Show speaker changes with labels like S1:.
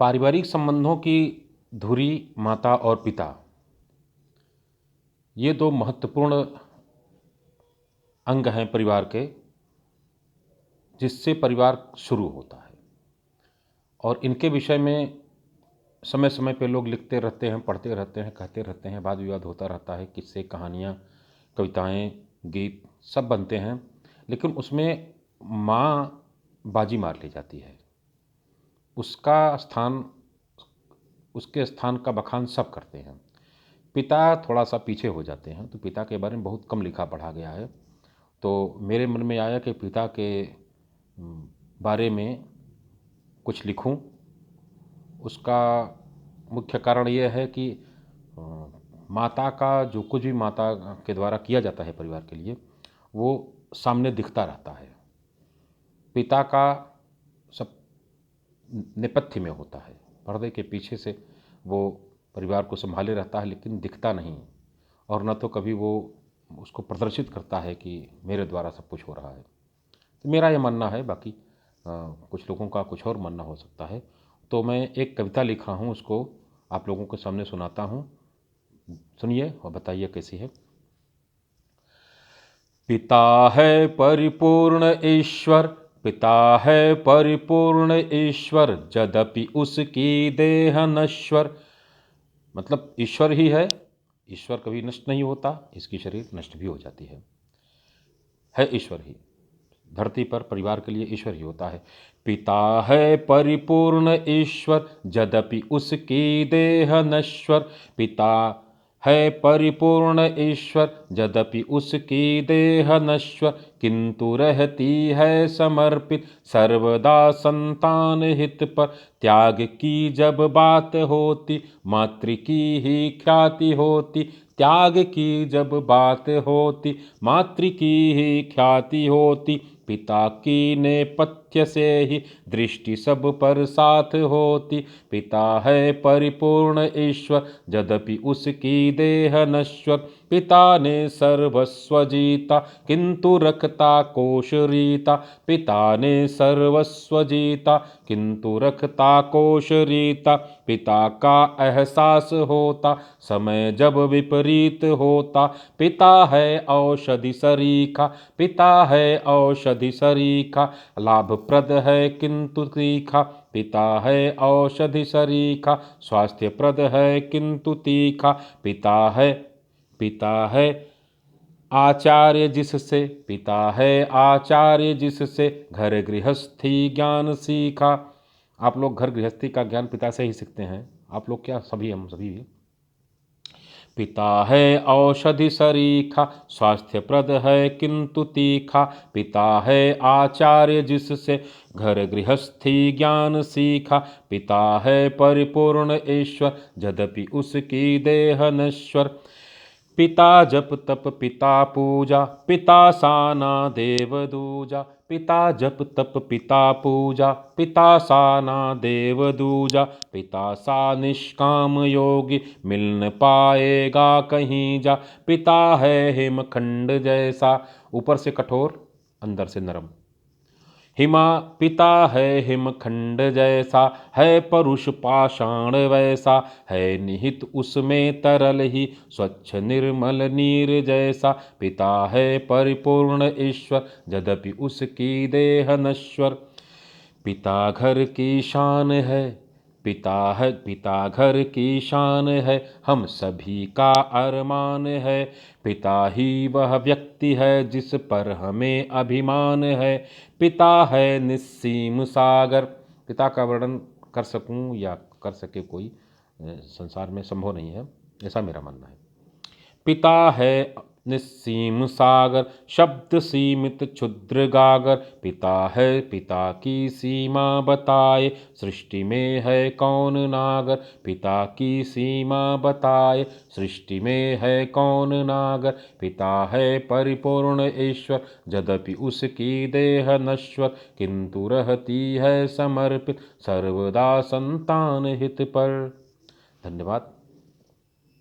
S1: पारिवारिक संबंधों की धुरी माता और पिता, ये दो महत्वपूर्ण अंग हैं परिवार के, जिससे परिवार शुरू होता है। और इनके विषय में समय समय पे लोग लिखते रहते हैं, पढ़ते रहते हैं, कहते रहते हैं, वाद विवाद होता रहता है, किस्से, कहानियाँ, कविताएँ, गीत सब बनते हैं, लेकिन उसमें माँ बाजी मार ली जाती है। उसका स्थान, उसके स्थान का बखान सब करते हैं। पिता थोड़ा सा पीछे हो जाते हैं, तो पिता के बारे में बहुत कम लिखा पढ़ा गया है। तो मेरे मन में आया कि पिता के बारे में कुछ लिखूं। उसका मुख्य कारण यह है कि माता का जो कुछ भी माता के द्वारा किया जाता है परिवार के लिए, वो सामने दिखता रहता है। पिता का सब नेपथ्य में होता है, पर्दे के पीछे से वो परिवार को संभाले रहता है, लेकिन दिखता नहीं, और न तो कभी वो उसको प्रदर्शित करता है कि मेरे द्वारा सब कुछ हो रहा है। तो मेरा ये मानना है, बाकी कुछ लोगों का कुछ और मानना हो सकता है। तो मैं एक कविता लिखा हूँ, उसको आप लोगों के सामने सुनाता हूँ, सुनिए और बताइए कैसी है। पिता है परिपूर्ण ईश्वर, पिता है परिपूर्ण ईश्वर, यद्यपि उसकी देह नश्वर। मतलब ईश्वर ही है, ईश्वर कभी नष्ट नहीं होता, इसकी शरीर नष्ट भी हो जाती है ईश्वर ही। धरती पर परिवार के लिए ईश्वर ही होता है। पिता है परिपूर्ण ईश्वर, यद्यपि उसकी देह नश्वर। पिता है परिपूर्ण ईश्वर, यद्यपि उसकी देह नश्वर, किंतु रहती है समर्पित सर्वदा संतान हित पर। त्याग की जब बात होती, मातृ की ही ख्याति होती। त्याग की जब बात होती, मातृ की ही ख्याति होती। पिता की नेपथ्य से ही दृष्टि सब पर साथ होती। पिता है परिपूर्ण ईश्वर, यद्यपि उसकी देह नश्वर। पिता ने सर्वस्व जीता, किंतु रखता कोश रीता। पिता ने सर्वस्व जीता, किंतु रखता कोश रीता। पिता का एहसास होता, समय जब विपरीत होता। पिता है औषधि सरीखा, पिता है औषधि सरीखा, लाभप्रद है किंतु तीखा। पिता है औषधि सरीखा, स्वास्थ्यप्रद है किंतु तीखा। पिता है आचार्य जिससे, पिता है आचार्य जिससे, घर गृहस्थी ज्ञान सीखा। आप लोग घर गृहस्थी का ज्ञान पिता से ही सीखते हैं, आप लोग क्या, सभी, हम सभी भी। पिता है औषधि सरीखा, स्वास्थ्यप्रद है किंतु तीखा। पिता है आचार्य जिससे, घर गृहस्थी ज्ञान सीखा। पिता है परिपूर्ण ईश्वर, यद्यपि उसकी देह नश्वर। पिता जप तप पिता पूजा, पिता साना देव दूजा। पिता जप तप पिता पूजा, पिता साना देव दूजा। पिता सा निष्काम योगी, मिल न पाएगा कहीं जा। पिता है हिमखंड जैसा, ऊपर से कठोर अंदर से नरम। पिता है हिमखंड जैसा, है परुष पाषाण वैसा। है निहित उसमें तरल ही, स्वच्छ निर्मल नीर जैसा। पिता है परिपूर्ण ईश्वर, यद्यपि उसकी देह नश्वर। पिता घर की शान है, पिता घर की शान है, हम सभी का अरमान है। पिता ही वह व्यक्ति है जिस पर हमें अभिमान है। पिता है निस्सीम सागर। पिता का वर्णन कर सकूं या कर सके कोई संसार में संभव नहीं है, ऐसा मेरा मानना है। पिता है निस्सीम सागर, शब्द सीमित क्षुद्र गागर। पिता है पिता की सीमा बताए, सृष्टि में है कौन नागर। पिता की सीमा बताए, सृष्टि में है कौन नागर। पिता है परिपूर्ण ईश्वर, यद्यपि उसकी देह नश्वर, किंतु रहती है समर्पित सर्वदा संतान हित पर। धन्यवाद।